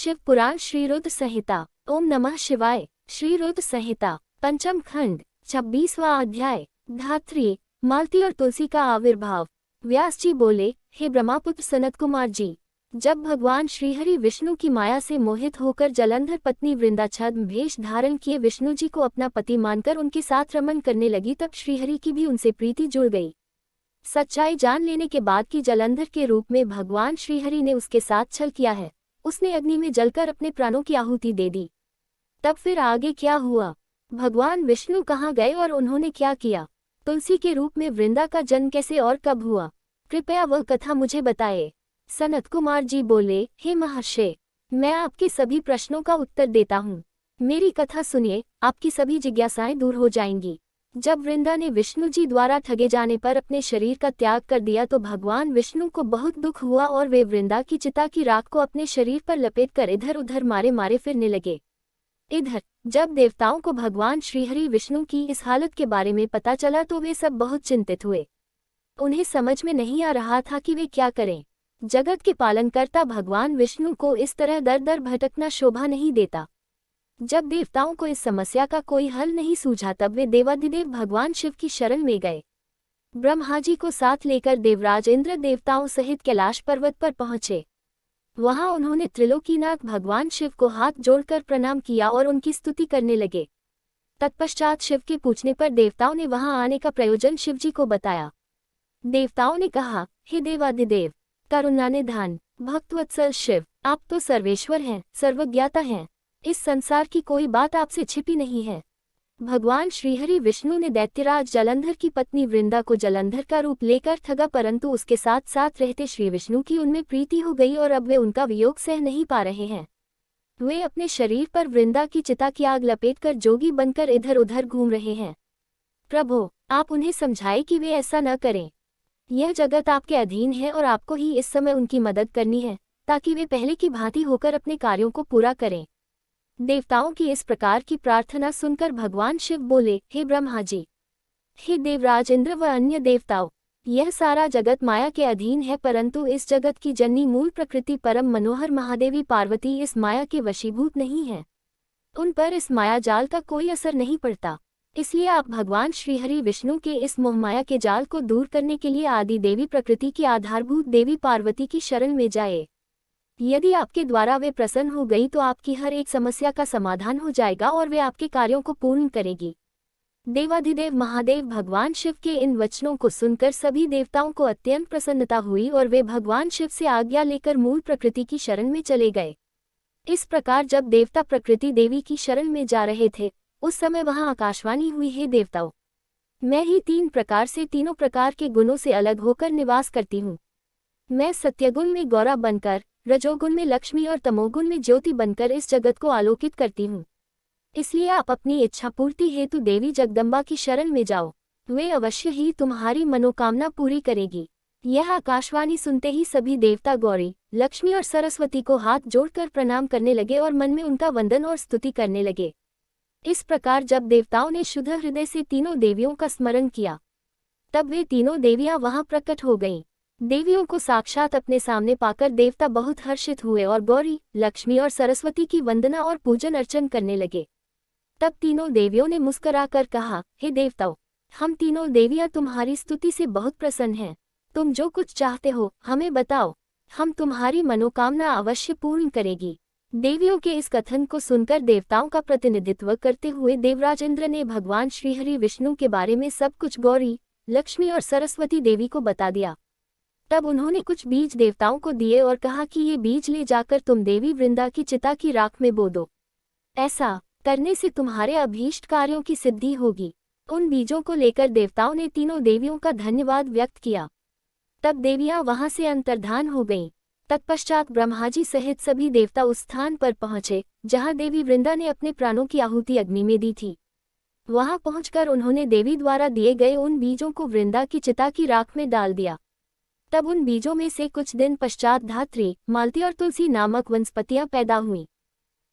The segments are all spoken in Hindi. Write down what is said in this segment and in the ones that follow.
शिव पुराण श्री रुद्र संहिता। ओम नमः शिवाय। श्री रुद्र संहिता पंचम खंड 26वां अध्याय। धात्री, मालती और तुलसी का आविर्भाव। व्यास जी बोले, हे ब्रह्मापुत्र सनत कुमार जी, जब भगवान श्रीहरि विष्णु की माया से मोहित होकर जलंधर पत्नी वृंदा छद्म भेष धारण किए विष्णु जी को अपना पति मानकर उनके साथ रमन करने लगी, तब श्रीहरि की भी उनसे प्रीति जुड़ गई। सच्चाई जान लेने के बाद कि जलंधर के रूप में भगवान श्रीहरि ने उसके साथ छल किया है, उसने अग्नि में जलकर अपने प्राणों की आहुति दे दी। तब फिर आगे क्या हुआ? भगवान विष्णु कहाँ गए और उन्होंने क्या किया? तुलसी के रूप में वृंदा का जन्म कैसे और कब हुआ? कृपया वह कथा मुझे बताए। सनत कुमार जी बोले, हे महर्षि, मैं आपके सभी प्रश्नों का उत्तर देता हूँ। मेरी कथा सुनिए, आपकी सभी जिज्ञासाएं दूर हो जाएंगी। जब वृंदा ने विष्णु जी द्वारा ठगे जाने पर अपने शरीर का त्याग कर दिया तो भगवान विष्णु को बहुत दुख हुआ और वे वृंदा की चिता की राख को अपने शरीर पर लपेटकर इधर उधर मारे मारे फिरने लगे। इधर जब देवताओं को भगवान श्रीहरि विष्णु की इस हालत के बारे में पता चला तो वे सब बहुत चिंतित हुए। उन्हें समझ में नहीं आ रहा था कि वे क्या करें। जगत के पालनकर्ता भगवान विष्णु को इस तरह दर दर भटकना शोभा नहीं देता। जब देवताओं को इस समस्या का कोई हल नहीं सूझा तब वे देवाधिदेव भगवान शिव की शरण में गए। ब्रह्मा जी को साथ लेकर देवराज इंद्र देवताओं सहित कैलाश पर्वत पर पहुंचे। वहां उन्होंने त्रिलोकीनाथ भगवान शिव को हाथ जोड़कर प्रणाम किया और उनकी स्तुति करने लगे। तत्पश्चात शिव के पूछने पर देवताओं ने वहां आने का प्रयोजन शिव जी को बताया। देवताओं ने कहा, हे देवाधिदेव, करुणानिधान, भक्तवत्सल शिव, आप तो सर्वेश्वर हैं, सर्वज्ञाता हैं। इस संसार की कोई बात आपसे छिपी नहीं है। भगवान श्रीहरि विष्णु ने दैत्यराज जलंधर की पत्नी वृंदा को जलंधर का रूप लेकर ठगा, परंतु उसके साथ साथ रहते श्री विष्णु की उनमें प्रीति हो गई और अब वे उनका वियोग सह नहीं पा रहे हैं। वे अपने शरीर पर वृंदा की चिता की आग लपेटकर जोगी बनकर इधर उधर घूम रहे हैं। प्रभु, आप उन्हें समझाएं कि वे ऐसा न करें। यह जगत आपके अधीन है और आपको ही इस समय उनकी मदद करनी है, ताकि वे पहले की भांति होकर अपने कार्यों को पूरा करें। देवताओं की इस प्रकार की प्रार्थना सुनकर भगवान शिव बोले, हे ब्रह्मा जी, हे देवराज इंद्र व अन्य देवताओं, यह सारा जगत माया के अधीन है, परंतु इस जगत की जननी मूल प्रकृति परम मनोहर महादेवी पार्वती इस माया के वशीभूत नहीं है। उन पर इस माया जाल का कोई असर नहीं पड़ता। इसलिए आप भगवान श्रीहरि विष्णु के इस मोहमाया के जाल को दूर करने के लिए आदि देवी प्रकृति की आधारभूत देवी पार्वती की शरण में जाए। यदि आपके द्वारा वे प्रसन्न हो गई तो आपकी हर एक समस्या का समाधान हो जाएगा और वे आपके कार्यों को पूर्ण करेगी। देवाधिदेव महादेव भगवान शिव के इन वचनों को सुनकर सभी देवताओं को अत्यंत प्रसन्नता हुई और वे भगवान शिव से आज्ञा लेकर मूल प्रकृति की शरण में चले गए। इस प्रकार जब देवता प्रकृति देवी की शरण में जा रहे थे उस समय वहां आकाशवाणी हुई, हे देवताओं, मैं ही तीन प्रकार से तीनों प्रकार के गुणों से अलग होकर निवास करती हूँ। मैं सत्यगुण में गौरा बनकर, रजोगुण में लक्ष्मी और तमोगुण में ज्योति बनकर इस जगत को आलोकित करती हूँ। इसलिए आप अपनी इच्छा पूर्ति हेतु देवी जगदम्बा की शरण में जाओ, वे अवश्य ही तुम्हारी मनोकामना पूरी करेगी। यह आकाशवाणी सुनते ही सभी देवता गौरी, लक्ष्मी और सरस्वती को हाथ जोड़कर प्रणाम करने लगे और मन में उनका वंदन और स्तुति करने लगे। इस प्रकार जब देवताओं ने शुद्ध हृदय से तीनों देवियों का स्मरण किया तब वे तीनों देवियां वहां प्रकट हो गईं। देवियों को साक्षात अपने सामने पाकर देवता बहुत हर्षित हुए और गौरी, लक्ष्मी और सरस्वती की वंदना और पूजन अर्चन करने लगे। तब तीनों देवियों ने मुस्कुराकर कहा, हे देवताओं, हम तीनों देवियां तुम्हारी स्तुति से बहुत प्रसन्न हैं। तुम जो कुछ चाहते हो हमें बताओ, हम तुम्हारी मनोकामना अवश्य पूर्ण करेगी। देवियों के इस कथन को सुनकर देवताओं का प्रतिनिधित्व करते हुए देवराज इंद्र ने भगवान श्रीहरि विष्णु के बारे में सब कुछ गौरी, लक्ष्मी और सरस्वती देवी को बता दिया। तब उन्होंने कुछ बीज देवताओं को दिए और कहा कि ये बीज ले जाकर तुम देवी वृंदा की चिता की राख में बो दो। ऐसा करने से तुम्हारे अभीष्ट कार्यों की सिद्धि होगी। उन बीजों को लेकर देवताओं ने तीनों देवियों का धन्यवाद व्यक्त किया। तब देवियां वहां से अंतर्धान हो गईं। तत्पश्चात ब्रह्मा जी सहित सभी देवता उस स्थान पर पहुंचे जहां देवी वृंदा ने अपने प्राणों की आहुति अग्नि में दी थी। वहां पहुंचकर उन्होंने देवी द्वारा दिए गए उन बीजों को वृंदा की चिता की राख में डाल दिया। तब उन बीजों में से कुछ दिन पश्चात धात्री, मालती और तुलसी नामक वनस्पतियां पैदा हुईं।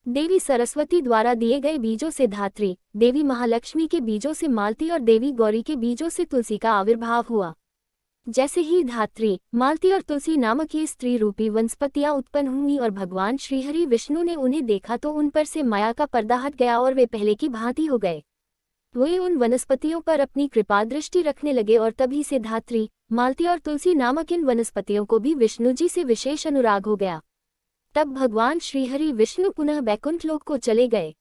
देवी सरस्वती द्वारा दिए गए बीजों से धात्री, देवी महालक्ष्मी के बीजों से मालती और देवी गौरी के बीजों से तुलसी का आविर्भाव हुआ। जैसे ही धात्री, मालती और तुलसी नामक ये स्त्री रूपी वनस्पतियां उत्पन्न हुई और भगवान श्रीहरि विष्णु ने उन्हें देखा तो उन पर से माया का पर्दा हट गया और वे पहले की भांति हो गए। वे उन वनस्पतियों पर अपनी कृपा दृष्टि रखने लगे और तभी से धात्री, मालती और तुलसी नामक इन वनस्पतियों को भी विष्णु जी से विशेष अनुराग हो गया। तब भगवान श्रीहरि विष्णु पुनः बैकुंठ लोक को चले गए।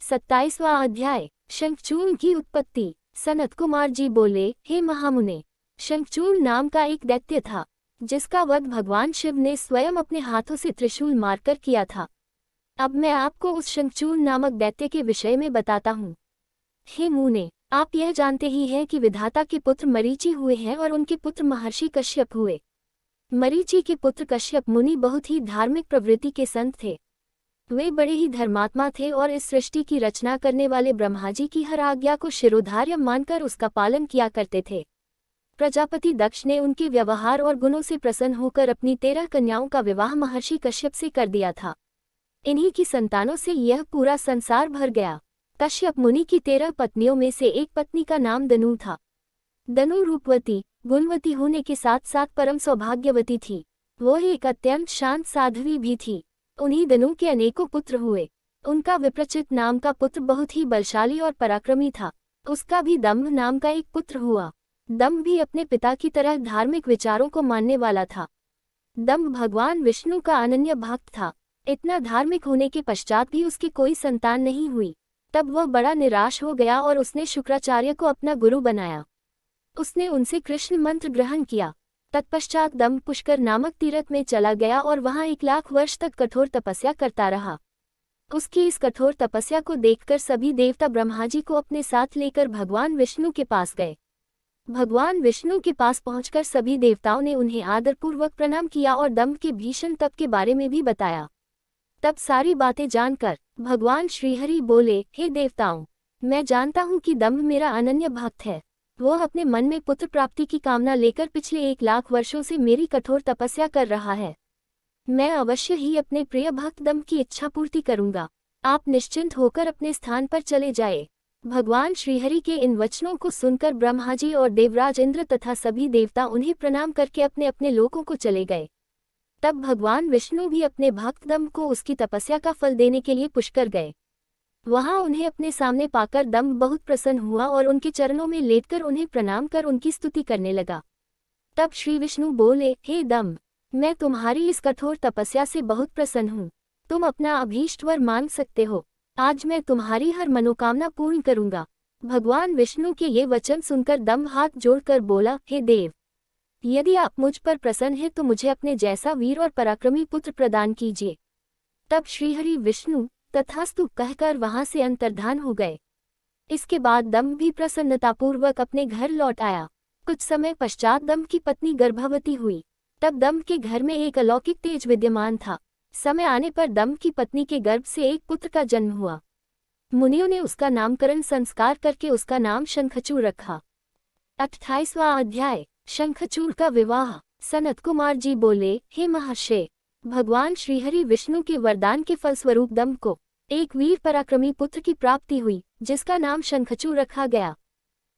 27वां अध्याय, शंखचूर्ण की उत्पत्ति। सनत कुमार जी बोले, हे महामुने, शंखचूर्ण नाम का एक दैत्य था, जिसका वध भगवान शिव ने स्वयं अपने हाथों से त्रिशूल मारकर किया था। अब मैं आपको उस शंखचूर्ण नामक दैत्य के विषय में बताता हूँ। हे मुने, आप यह जानते ही हैं कि विधाता के पुत्र मरीचि हुए हैं और उनके पुत्र महर्षि कश्यप हुए। मरीचि के पुत्र कश्यप मुनि बहुत ही धार्मिक प्रवृत्ति के संत थे। वे बड़े ही धर्मात्मा थे और इस सृष्टि की रचना करने वाले ब्रह्मा जी की हर आज्ञा को शिरोधार्य मानकर उसका पालन किया करते थे। प्रजापति दक्ष ने उनके व्यवहार और गुणों से प्रसन्न होकर अपनी 13 कन्याओं का विवाह महर्षि कश्यप से कर दिया था। इन्हीं की संतानों से यह पूरा संसार भर गया। कश्यप मुनि की 13 पत्नियों में से एक पत्नी का नाम दनु था। दनु रूपवती, गुणवती होने के साथ साथ परम सौभाग्यवती थी। वो एक अत्यंत शांत साध्वी भी थी। उन्हीं दनु के अनेकों पुत्र हुए। उनका विप्रचित नाम का पुत्र बहुत ही बलशाली और पराक्रमी था। उसका भी दंभ नाम का एक पुत्र हुआ। दंभ भी अपने पिता की तरह धार्मिक विचारों को मानने वाला था। दंभ भगवान विष्णु का अनन्य भक्त था। इतना धार्मिक होने के पश्चात भी उसकी कोई संतान नहीं हुई। तब वह बड़ा निराश हो गया और उसने शुक्राचार्य को अपना गुरु बनाया। उसने उनसे कृष्ण मंत्र ग्रहण किया। तत्पश्चात दंभ पुष्कर नामक तीर्थ में चला गया और वहां 1 लाख वर्ष तक कठोर तपस्या करता रहा। उसकी इस कठोर तपस्या को देखकर सभी देवता ब्रह्मा जी को अपने साथ लेकर भगवान विष्णु के पास गए। भगवान विष्णु के पास पहुंचकर सभी देवताओं ने उन्हें आदरपूर्वक प्रणाम किया और दंभ के भीषण तप के बारे में भी बताया। तब सारी बातें जानकर भगवान श्रीहरि बोले, हे देवताओं, मैं जानता हूँ कि दंभ मेरा अनन्य भक्त है। वह अपने मन में पुत्र प्राप्ति की कामना लेकर पिछले 1 लाख वर्षों से मेरी कठोर तपस्या कर रहा है। मैं अवश्य ही अपने प्रिय भक्त दंभ की इच्छा पूर्ति करूंगा। आप निश्चिंत होकर अपने स्थान पर चले जाए। भगवान श्रीहरि के इन वचनों को सुनकर ब्रह्मा जी और देवराज इंद्र तथा सभी देवता उन्हें प्रणाम करके अपने अपने लोकों को चले गए। तब भगवान विष्णु भी अपने भक्त दंभ को उसकी तपस्या का फल देने के लिए पुष्कर गए। वहां उन्हें अपने सामने पाकर दंभ बहुत प्रसन्न हुआ और उनके चरणों में लेटकर उन्हें प्रणाम कर उनकी स्तुति करने लगा। तब श्री विष्णु बोले, हे दंभ, मैं तुम्हारी इस कठोर तपस्या से बहुत प्रसन्न हूँ। तुम अपना अभीष्ट वर मांग सकते हो। आज मैं तुम्हारी हर मनोकामना पूर्ण करूंगा। भगवान विष्णु के ये वचन सुनकर दंभ हाथ जोड़कर बोला, हे देव, यदि आप मुझ पर प्रसन्न हैं तो मुझे अपने जैसा वीर और पराक्रमी पुत्र प्रदान कीजिए। तब श्रीहरि विष्णु तथास्तु कहकर वहां से अंतर्धान हो गए। इसके बाद दंभ भी प्रसन्नतापूर्वक अपने घर लौट आया। कुछ समय पश्चात दंभ की पत्नी गर्भवती हुई। तब दंभ के घर में एक अलौकिक तेज विद्यमान था। समय आने पर दंभ की पत्नी के गर्भ से एक पुत्र का जन्म हुआ। मुनियों ने उसका नामकरण संस्कार करके उसका नाम शंखचूड़ रखा। 28वां अध्याय, शंखचूड़ का विवाह। सनत कुमार जी बोले, हे महर्षि, भगवान श्रीहरि विष्णु के वरदान के फलस्वरूप दंभ को एक वीर पराक्रमी पुत्र की प्राप्ति हुई, जिसका नाम शंखचूड़ रखा गया।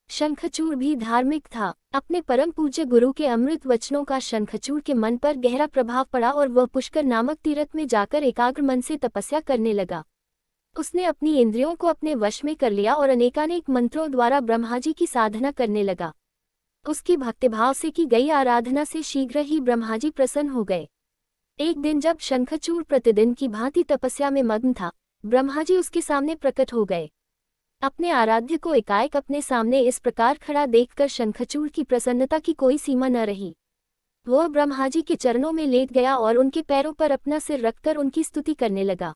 शंखचूड़ भी धार्मिक था। अपने परम पूज्य गुरु के अमृत वचनों का शंखचूड़ के मन पर गहरा प्रभाव पड़ा और वह पुष्कर नामक तीर्थ में जाकर एकाग्र मन से तपस्या करने लगा। उसने अपनी इंद्रियों को अपने वश में कर लिया और अनेकानेक मंत्रों द्वारा ब्रह्मा जी की साधना करने लगा। उसकी भक्तिभाव से की गई आराधना से शीघ्र ही ब्रह्मा जी प्रसन्न हो गए। एक दिन जब शंखचूड़ प्रतिदिन की भांति तपस्या में मग्न था, ब्रह्मा जी उसके सामने प्रकट हो गए। अपने आराध्य को एकाएक अपने सामने इस प्रकार खड़ा देखकर शंखचूड़ की प्रसन्नता की कोई सीमा न रही। वह ब्रह्मा जी के चरणों में लेट गया और उनके पैरों पर अपना सिर रखकर उनकी स्तुति करने लगा।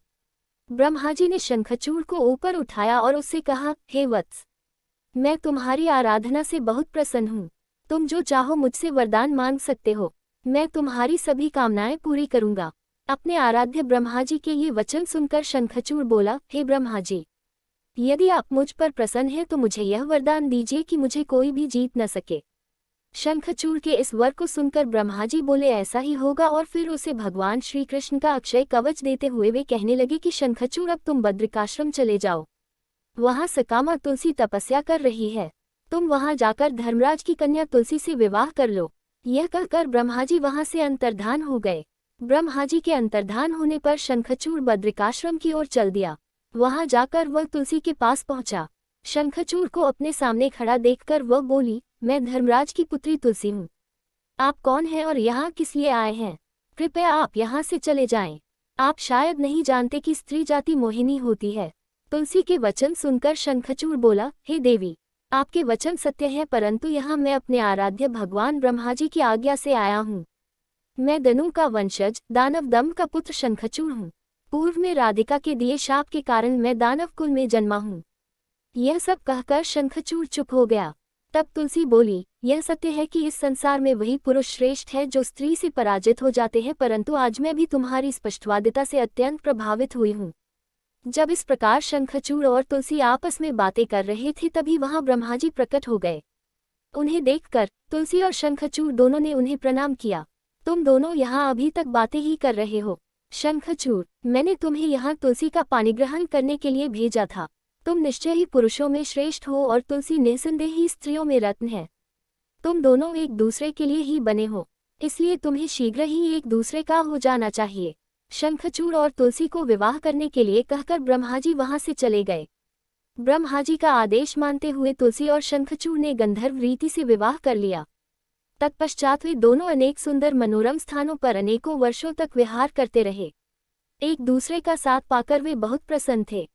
ब्रह्मा जी ने शंखचूड़ को ऊपर उठाया और उससे कहा, हे वत्स, मैं तुम्हारी आराधना से बहुत प्रसन्न हूँ। तुम जो चाहो मुझसे वरदान मांग सकते हो। मैं तुम्हारी सभी कामनाएं पूरी करूंगा। अपने आराध्य ब्रह्मा जी के ये वचन सुनकर शंखचूड़ बोला, हे ब्रह्मा जी, यदि आप मुझ पर प्रसन्न हैं तो मुझे यह वरदान दीजिए कि मुझे कोई भी जीत न सके। शंखचूड़ के इस वर को सुनकर ब्रह्मा जी बोले, ऐसा ही होगा, और फिर उसे भगवान श्री कृष्ण का अक्षय कवच देते हुए वे कहने लगे कि शंखचूड़ अब तुम बद्रिकाश्रम चले जाओ। वहां सकामा तुलसी तपस्या कर रही है। तुम वहां जाकर धर्मराज की कन्या तुलसी से विवाह कर लो। यह कहकर ब्रह्मा जी वहां से अंतर्धान हो गए। ब्रह्मा जी के अंतर्धान होने पर शंखचूड़ बद्रिकाश्रम की ओर चल दिया। वहां जाकर वह तुलसी के पास पहुंचा। शंखचूड़ को अपने सामने खड़ा देखकर वह बोली, मैं धर्मराज की पुत्री तुलसी हूँ। आप कौन हैं और यहाँ किस लिए आए हैं? कृपया आप यहाँ से चले जाएं। आप शायद नहीं जानते कि स्त्री जाति मोहिनी होती है। तुलसी के वचन सुनकर शंखचूड़ बोला, हे देवी, आपके वचन सत्य हैं, परंतु यहाँ मैं अपने आराध्य भगवान ब्रह्मा जी की आज्ञा से आया हूँ। मैं दनु का वंशज दानव दम का पुत्र शंखचूड़ हूँ। पूर्व में राधिका के दिए शाप के कारण मैं दानव कुल में जन्मा हूँ। यह सब कहकर शंखचूड़ चुप हो गया। तब तुलसी बोली, यह सत्य है कि इस संसार में वही पुरुष श्रेष्ठ है जो स्त्री से पराजित हो जाते हैं, परंतु आज मैं भी तुम्हारी स्पष्टवादिता से अत्यंत प्रभावित हुई हूँ। जब इस प्रकार शंखचूड़ और तुलसी आपस में बातें कर रहे थे तभी वहां ब्रह्मा जी प्रकट हो गए। उन्हें देखकर तुलसी और शंखचूड़ दोनों ने उन्हें प्रणाम किया। तुम दोनों यहाँ अभी तक बातें ही कर रहे हो। शंखचूड़, मैंने तुम्हें यहाँ तुलसी का पानी ग्रहण करने के लिए भेजा था। तुम निश्चय ही पुरुषों में श्रेष्ठ हो और तुलसी निस्संदेह ही स्त्रियों में रत्न है। तुम दोनों एक दूसरे के लिए ही बने हो, इसलिए तुम्हें शीघ्र ही एक दूसरे का हो जाना चाहिए। शंखचूड़ और तुलसी को विवाह करने के लिए कहकर ब्रह्मा जी वहां से चले गए। ब्रह्मा जी का आदेश मानते हुए तुलसी और शंखचूड़ ने गंधर्व रीति से विवाह कर लिया। तत्पश्चात वे दोनों अनेक सुंदर मनोरम स्थानों पर अनेकों वर्षों तक विहार करते रहे। एक दूसरे का साथ पाकर वे बहुत प्रसन्न थे।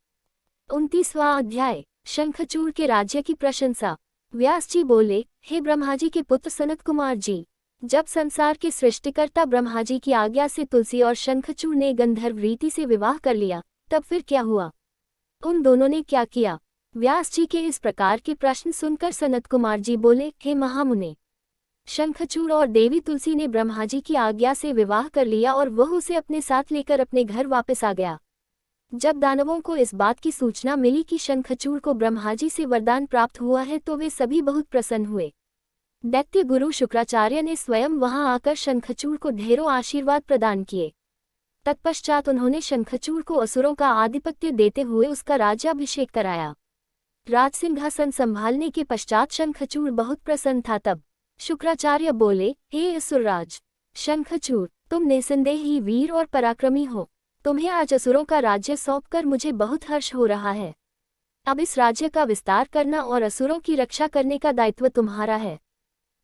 29वां अध्याय, शंखचूड़ के राज्य की प्रशंसा। व्यास जी बोले, हे ब्रह्मा जी के पुत्र सनत कुमार जी, जब संसार के सृष्टिकर्ता ब्रह्मा जी की आज्ञा से तुलसी और शंखचूड़ ने गंधर्व रीति से विवाह कर लिया, तब फिर क्या हुआ? उन दोनों ने क्या किया? व्यास जी के इस प्रकार के प्रश्न सुनकर सनत कुमार जी बोले, हे महामुने, शंखचूड़ और देवी तुलसी ने ब्रह्मा जी की आज्ञा से विवाह कर लिया और वह उसे अपने साथ लेकर अपने घर वापस आ गया। जब दानवों को इस बात की सूचना मिली कि शंखचूड़ को ब्रह्मा जी से वरदान प्राप्त हुआ है तो वे सभी बहुत प्रसन्न हुए। दैत्य गुरु शुक्राचार्य ने स्वयं वहां आकर शंखचूड़ को ढेरों आशीर्वाद प्रदान किए। तत्पश्चात उन्होंने शंखचूड़ को असुरों का आधिपत्य देते हुए उसका राज्याभिषेक कराया। राजसिंहासन संभालने के पश्चात शंखचूड़ बहुत प्रसन्न था। तब शुक्राचार्य बोले, हे असुरराज शंखचूड़, तुम निस्संदेह ही वीर और पराक्रमी हो। तुम्हें आज असुरों का राज्य सौंपकर मुझे बहुत हर्ष हो रहा है। अब इस राज्य का विस्तार करना और असुरों की रक्षा करने का दायित्व तुम्हारा है।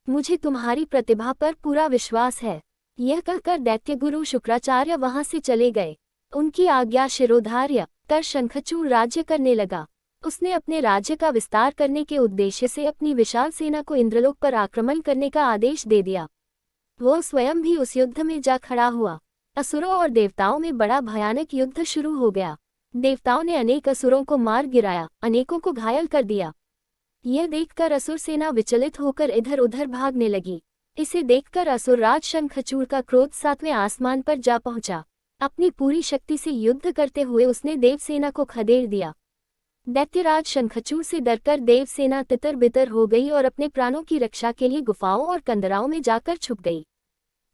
मुझे तुम्हारी प्रतिभा पर पूरा विश्वास है। यह कहकर दैत्य गुरु शुक्राचार्य वहां से चले गए। उनकी आज्ञा शिरोधार्य कर शंखचूड़ राज्य करने लगा। उसने अपने राज्य का विस्तार करने के उद्देश्य से अपनी विशाल सेना को इंद्रलोक पर आक्रमण करने का आदेश दे दिया। वो स्वयं भी उस युद्ध में जा खड़ा हुआ। असुरों और देवताओं में बड़ा भयानक युद्ध शुरू हो गया। देवताओं ने अनेक असुरों को मार गिराया, अनेकों को घायल कर दिया। यह देखकर असुर सेना विचलित होकर इधर उधर भागने लगी। इसे देखकर असुरराज शंखचूड़ का क्रोध 7वें आसमान पर जा पहुंचा। अपनी पूरी शक्ति से युद्ध करते हुए उसने देवसेना को खदेड़ दिया। दैत्यराज शंखचूड़ से डरकर देवसेना तितर बितर हो गई और अपने प्राणों की रक्षा के लिए गुफाओं और कंदराओं में जाकर छुप गई।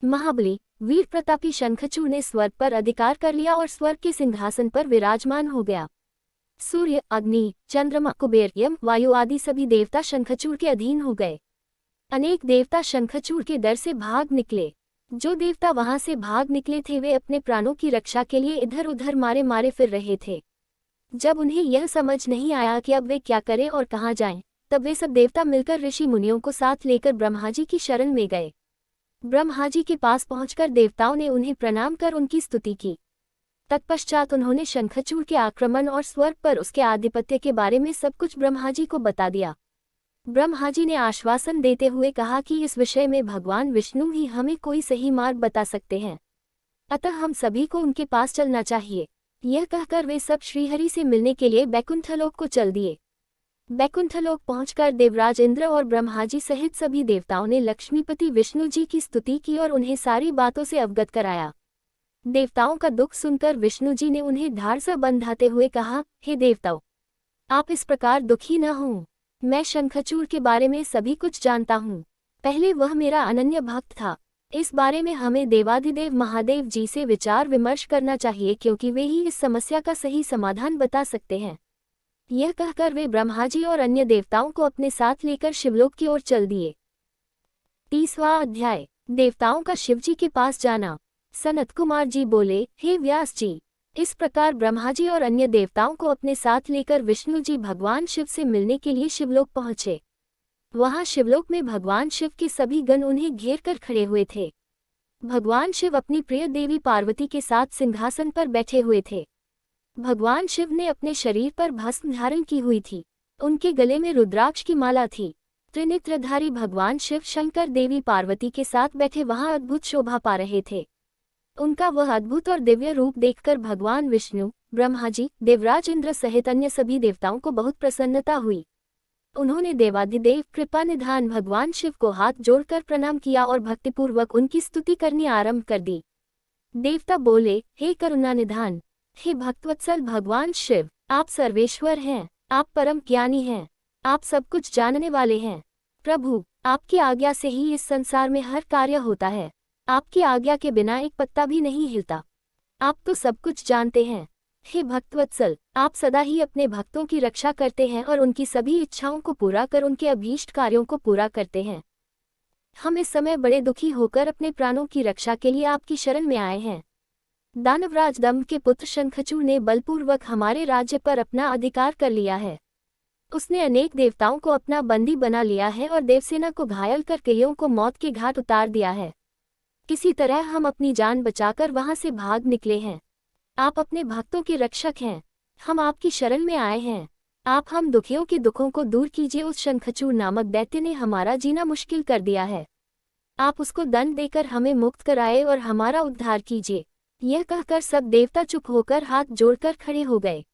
महाबली वीर प्रतापी शंखचूड़ ने स्वर्ग पर अधिकार कर लिया और स्वर्ग के सिंहासन पर विराजमान हो गया। सूर्य, अग्नि, चंद्रमा, कुबेर, यम, वायु आदि सभी देवता शंखचूड़ के अधीन हो गए। अनेक देवता शंखचूड़ के डर से भाग निकले। जो देवता वहां से भाग निकले थे वे अपने प्राणों की रक्षा के लिए इधर उधर मारे मारे फिर रहे थे। जब उन्हें यह समझ नहीं आया कि अब वे क्या करें और कहाँ जाएं, तब वे सब देवता मिलकर ऋषि मुनियों को साथ लेकर ब्रह्मा जी की शरण में गए। ब्रह्मा जी के पास पहुंचकर देवताओं ने उन्हें प्रणाम कर उनकी स्तुति की। तत्पश्चात उन्होंने शंखचूड़ के आक्रमण और स्वर्ग पर उसके आधिपत्य के बारे में सब कुछ ब्रह्मा जी को बता दिया। ब्रह्मा जी ने आश्वासन देते हुए कहा कि इस विषय में भगवान विष्णु ही हमें कोई सही मार्ग बता सकते हैं, अतः हम सभी को उनके पास चलना चाहिए। यह कहकर वे सब श्रीहरि से मिलने के लिए बैकुंठलोक को चल दिए। बैकुंठलोक पहुंचकर देवराज इंद्र और ब्रह्मा जी सहित सभी देवताओं ने लक्ष्मीपति विष्णु जी की स्तुति की और उन्हें सारी बातों से अवगत कराया। देवताओं का दुख सुनकर विष्णु जी ने उन्हें ढाढ़ से बंधाते हुए कहा, हे देवताओं, आप इस प्रकार दुखी न हों। मैं शंखचूड़ के बारे में सभी कुछ जानता हूँ। पहले वह मेरा अनन्य भक्त था। इस बारे में हमें देवाधिदेव महादेव जी से विचार विमर्श करना चाहिए, क्योंकि वे ही इस समस्या का सही समाधान बता सकते हैं। यह कहकर वे ब्रह्मा जी और अन्य देवताओं को अपने साथ लेकर शिवलोक की ओर चल दिए। 30वां अध्याय, देवताओं का शिवजी के पास जाना। सनत कुमार जी बोले, हे व्यास जी, इस प्रकार ब्रह्मा जी और अन्य देवताओं को अपने साथ लेकर विष्णु जी भगवान शिव से मिलने के लिए शिवलोक पहुंचे। वहां शिवलोक में भगवान शिव के सभी गण उन्हें घेर कर खड़े हुए थे। भगवान शिव अपनी प्रिय देवी पार्वती के साथ सिंहासन पर बैठे हुए थे। भगवान शिव ने अपने शरीर पर भस्म धारण की हुई थी। उनके गले में रुद्राक्ष की माला थी। त्रिनेत्रधारी भगवान शिव शंकर देवी पार्वती के साथ बैठे वहां अद्भुत शोभा पा रहे थे। उनका वह अद्भुत और दिव्य रूप देखकर भगवान विष्णु, ब्रह्मा जी, देवराज इंद्र सहित अन्य सभी देवताओं को बहुत प्रसन्नता हुई। उन्होंने देवाधिदेव कृपा निधान भगवान शिव को हाथ जोड़कर प्रणाम किया और भक्तिपूर्वक उनकी स्तुति करनी आरंभ कर दी। देवता बोले, हे करुणा निधान, हे भक्तवत्सल भगवान शिव, आप सर्वेश्वर हैं, आप परम ज्ञानी हैं, आप सब कुछ जानने वाले हैं। प्रभु, आपकी आज्ञा से ही इस संसार में हर कार्य होता है। आपकी आज्ञा के बिना एक पत्ता भी नहीं हिलता। आप तो सब कुछ जानते हैं। हे भक्तवत्सल, आप सदा ही अपने भक्तों की रक्षा करते हैं और उनकी सभी इच्छाओं को पूरा कर उनके अभीष्ट कार्यों को पूरा करते हैं। हम इस समय बड़े दुखी होकर अपने प्राणों की रक्षा के लिए आपकी शरण में आए हैं। दानवराज दंभ के पुत्र शंखचूड़ ने बलपूर्वक हमारे राज्य पर अपना अधिकार कर लिया है। उसने अनेक देवताओं को अपना बंदी बना लिया है और देवसेना को घायल कर कईयों को मौत के घाट उतार दिया है। किसी तरह हम अपनी जान बचाकर वहां से भाग निकले हैं। आप अपने भक्तों के रक्षक हैं। हम आपकी शरण में आए हैं। आप हम दुखियों के दुखों को दूर कीजिए। उस शंखचूड़ नामक दैत्य ने हमारा जीना मुश्किल कर दिया है। आप उसको दंड देकर हमें मुक्त कराए और हमारा उद्धार कीजिए। यह कहकर सब देवता चुप होकर हाथ जोड़कर खड़े हो गए।